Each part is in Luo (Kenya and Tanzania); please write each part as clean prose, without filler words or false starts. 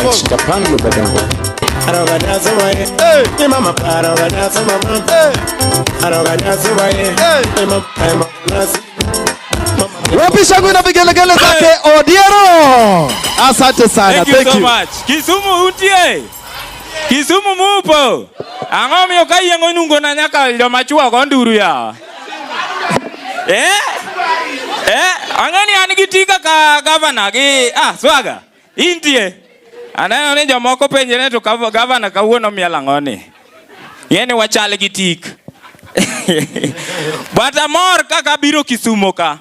Rach Japan Lubedango. Aroganya Somaye. Hey, Mama Aroganya Somaye. Hey, Aroganya Somaye. Hey, Mama Nasi. Wapi shangwe na vigelegele zake Odiero. Asante sana. Thank you so much. Kisumu untie. Kisumu mupo. Angomi okayengo nungo na nyaka jomachua konduru ya. Angani anigitika ka governor gi swaga. Intie. Aneno ni jomoko penjene to governor kawuono mielangoni. Yene wachale gitik. Bata mor kaka biro Kisumu ka.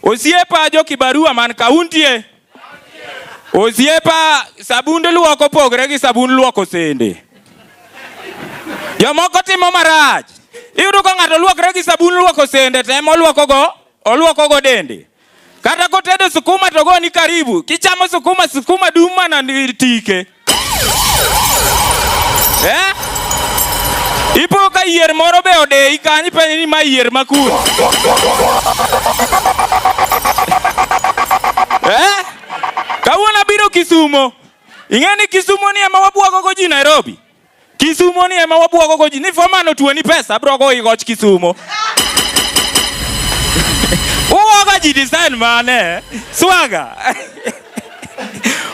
Osiepa jo kibarua man kauntie. Osiepa sabunde luoko pogre gi sabun luoko sende. Jomoko timo marach. Iyudo ka ng'ato luokre gi sabun luoko sende temo oluoko go dende. Kata kotedo sukuma to go ni karibu. Kichamo sukuma duma na tike. Ipo ka yier moro be ode ikanyi penyi ni ma yier makun. Kawuono biro Kisumu. Ing'eni Kisumu ni ema wabuogo go ji Nairobi. Kisumu ni ema wabuogo go ji. Ni fomano tuo ni pesa bro go igoch Kisumu. Uoga ji design mane. Swaga.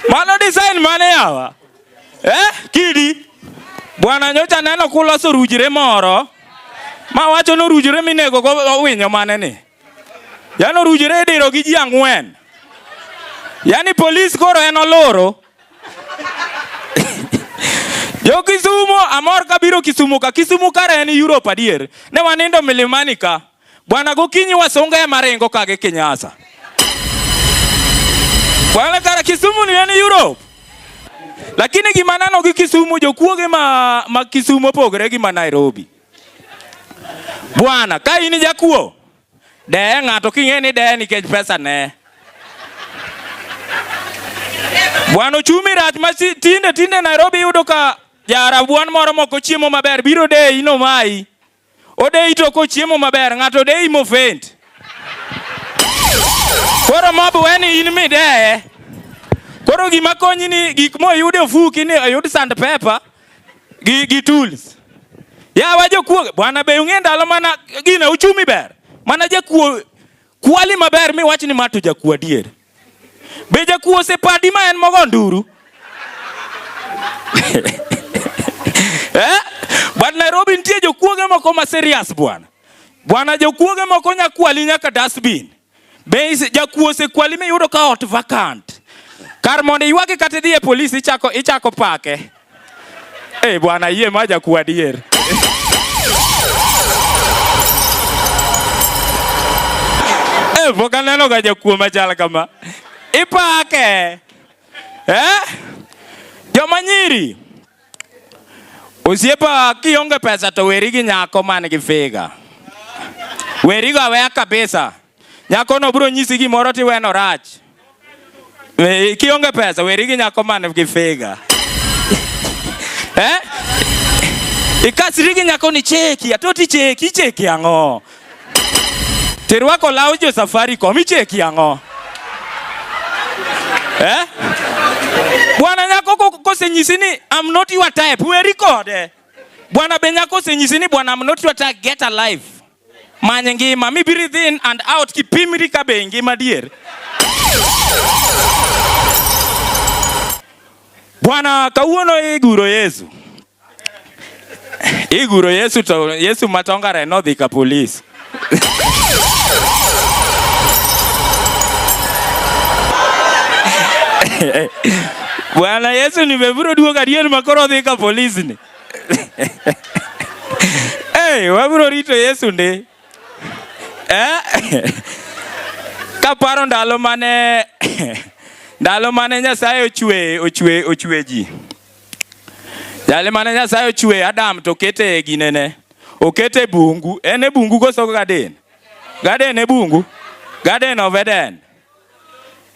Mano design mane yawa. Kidi. Bwana nyocha neno kuloso rujire moro. Ma wacho no rujire minego go winyo mane ni. Yano rujire diro gi ji ang'wen. Yani police koro en oloro. Yo Kisumu amor ka biro Kisumu ka Kisumu kare en Europe adier. Ne wanindo milimani ka. Bwana gokinyi wasonga marengo kage Kenyasa. Bwana kara Kisumu ni en Europe. Lakini gimanano gi Kisumu jokuoge ma Kisumu pogre gi ma Nairobi. Bwana ka ini jakuo. De ng'ato king'eni de nikech pesa ne. Bwana chumi rach ma tinde Nairobi yudo ka jarabuan moro moko chiemo maber biro de ino mai. Ode ito ko chiemo maber ng'ato de imo faint. Koro mobu weni in mi de. Koro gima konyi ni gik mo yude ofuki ni ayud sandpaper gi tools. Ya wajo kuo bwana be ung'e ndalo mana gina uchumi ber. Mana jakuo kwali maber mi wach ni mato jakuo adier. Be jakuo se padi ma en mogo nduru. But Nairobi ntie jokuoge moko ma serious bwana. Bwana jokuoge moko nyakwali nyaka dustbin. Be jakuo se kwali mi yudo ka ot vacant. Kar mondo iwage kata die polisi ichako pake. Bwana yie ma jakuo adier. Boka neno ga jakuo machal kama. Ipake. Joma nyiri. Osiepa kionge pesa to weri gi nyako man gi figa. Weri go aweya kabisa. Nyako no bro nyisi gimoro tiweno rach. Kionge pesa weri gi nyako man gi figa. Ikasiri gi nyako ni cheki. Atoti cheki ang'o. Terwako lao jo safari komi cheki ang'o. Bwana nyako kose nyisi ni I'm not your type. Weri kode. Bwana be nyako se nyisi ni bwana I'm not your type. Get a life. Manye ngima mi breathe in and out kipimiri ka be ngima dier. Bwana kawuono iguro Yesu. Iguro Yesu to Yesu matongare no dhi ka police. Bwana Yesu ni beburo duoga dier makoro dhi ka police ni. Waburo rito Yesu ndi. Kaparo ndalo mane Nyasaye ochwe ji. Jale mane Nyasaye ochwe Adam to kete ginene. Okete bungu. Ene bungu koso gaden. Gaden e bungu. Garden of Eden.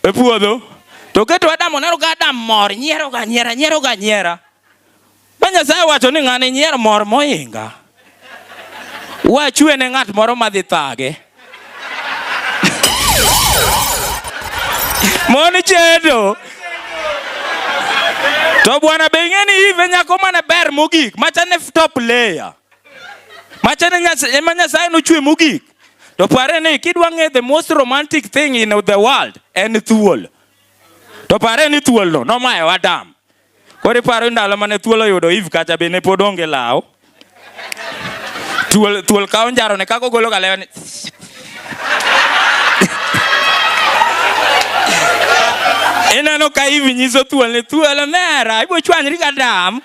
Puodho. To keto Adam onero ga Adam mor nyiero ga nyiera. Ba Nyasaye wacho ni ng'ane nyiero mor moinga. Wachwe ne ng'at moro madhi thage. Moni chedo. To bwana be ng'eni Eve nyako mane ber mogik, machane top layer. Machane Nyasaye nochwe mogik. To pare ni kidwa ng'e the most romantic thing in the world en thuol. To pare ni thuol no mayo Adam. Kori paro ndalo mane thuol oyudo Eve kacha be ne pod onge law. Thuol kawo njaro ne kako golo galewa ni. Ineno ka Eve nyiso thuol ni thuol nera ibo chwanyri ka Adam.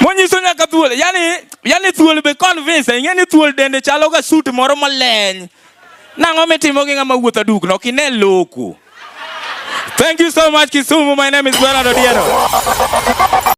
Monyiso nyaka thuol, yani thuol be convince, ng'eni thuol dende chalo ga suit moro maleny. Nang'o mitimo gi ng'ama wuotho dukno, kine loko. Thank you so much Kisumu. My name is Odiero.